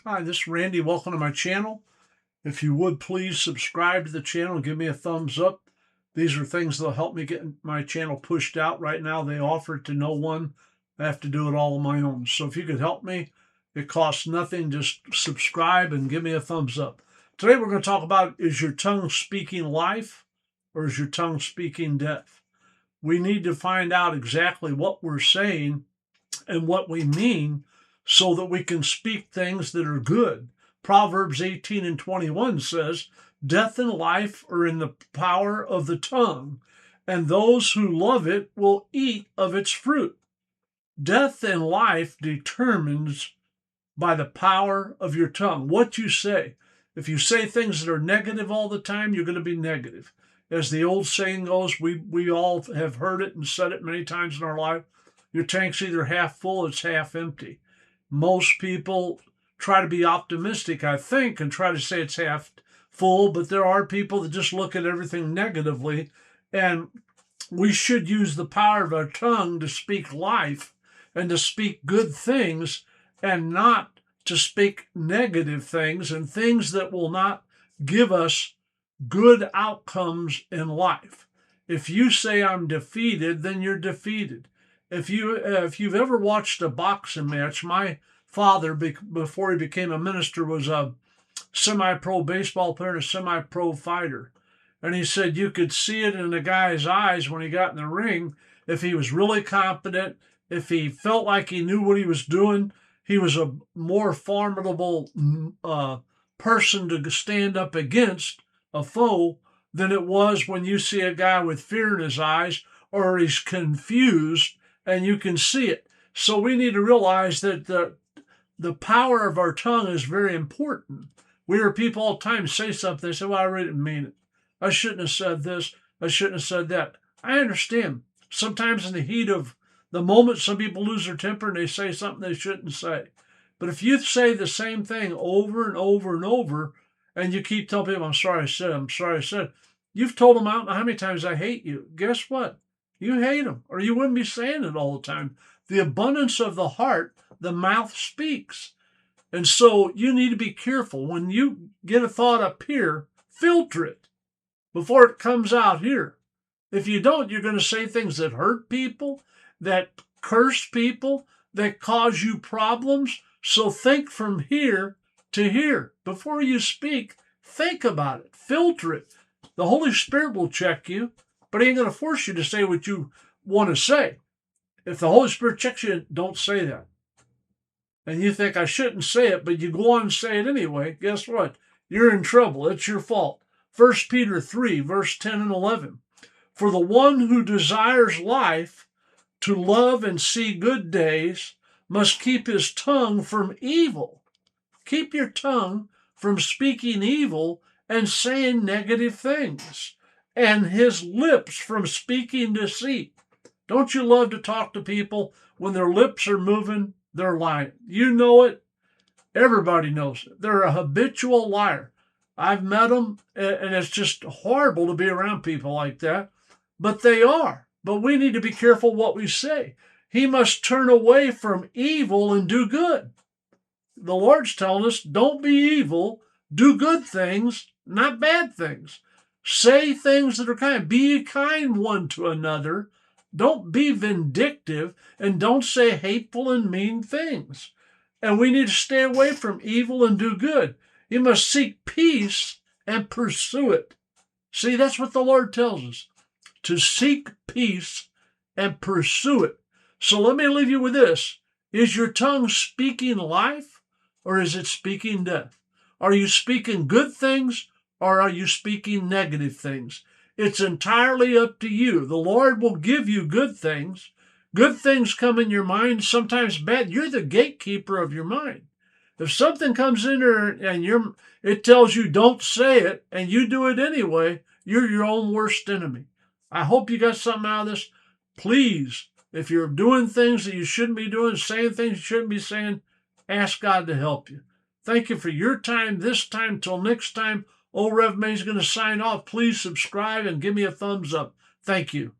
Hi, this is Randy. Welcome to my channel. If you would please subscribe to the channel and give me a thumbs up. These are things that'll help me get my channel pushed out. Right now, they offer it to no one. I have to do it all on my own. So if you could help me, it costs nothing. Just subscribe and give me a thumbs up. Today we're going to talk about, is your tongue speaking life or is your tongue speaking death? We need to find out exactly what we're saying and what we mean so that we can speak things that are good. Proverbs 18:21 says, "Death and life are in the power of the tongue, and those who love it will eat of its fruit." Death and life determines by the power of your tongue, what you say. If you say things that are negative all the time, you're going to be negative. As the old saying goes, we all have heard it and said it many times in our life, your tank's either half full or it's half empty. Most people try to be optimistic, I think, and try to say it's half full, but there are people that just look at everything negatively, and we should use the power of our tongue to speak life and to speak good things and not to speak negative things and things that will not give us good outcomes in life. If you say I'm defeated, then you're defeated. If you've ever watched a boxing match, my father, before he became a minister, was a semi-pro baseball player and a semi-pro fighter. And he said you could see it in the guy's eyes when he got in the ring. If he was really competent, if he felt like he knew what he was doing, he was a more formidable person to stand up against a foe than it was when you see a guy with fear in his eyes or he's confused and you can see it. So we need to realize that the power of our tongue is very important. We hear people all the time say something, they say, well, I really didn't mean it. I shouldn't have said this. I shouldn't have said that. I understand. Sometimes in the heat of the moment, some people lose their temper and they say something they shouldn't say. But if you say the same thing over and over and over, and you keep telling people, I'm sorry I said, I'm sorry I said, you've told them, I don't know how many times I hate you. Guess what? You hate them, or you wouldn't be saying it all the time. The abundance of the heart, the mouth speaks. And so you need to be careful. When you get a thought up here, filter it before it comes out here. If you don't, you're going to say things that hurt people, that curse people, that cause you problems. So think from here to here. Before you speak, think about it, filter it. The Holy Spirit will check you, but he ain't going to force you to say what you want to say. If the Holy Spirit checks you, don't say that. And you think, I shouldn't say it, but you go on and say it anyway, guess what? You're in trouble. It's your fault. 1 Peter 3, verse 10 and 11. For the one who desires life, to love and see good days, must keep his tongue from evil. Keep your tongue from speaking evil and saying negative things, and his lips from speaking deceit. Don't you love to talk to people when their lips are moving? They're lying. You know it. Everybody knows it. They're a habitual liar. I've met them, and it's just horrible to be around people like that. But they are. But we need to be careful what we say. He must turn away from evil and do good. The Lord's telling us, don't be evil, do good things, not bad things. Say things that are kind. Be kind one to another. Don't be vindictive, and don't say hateful and mean things. And we need to stay away from evil and do good. You must seek peace and pursue it. See, that's what the Lord tells us, to seek peace and pursue it. So let me leave you with this. Is your tongue speaking life or is it speaking death? Are you speaking good things or are you speaking negative things? It's entirely up to you. The Lord will give you good things. Good things come in your mind, sometimes bad. You're the gatekeeper of your mind. If something comes in there and it tells you don't say it and you do it anyway, you're your own worst enemy. I hope you got something out of this. Please, if you're doing things that you shouldn't be doing, saying things you shouldn't be saying, ask God to help you. Thank you for your time this time. Till next time, Old Rev May's going to sign off. Please subscribe and give me a thumbs up. Thank you.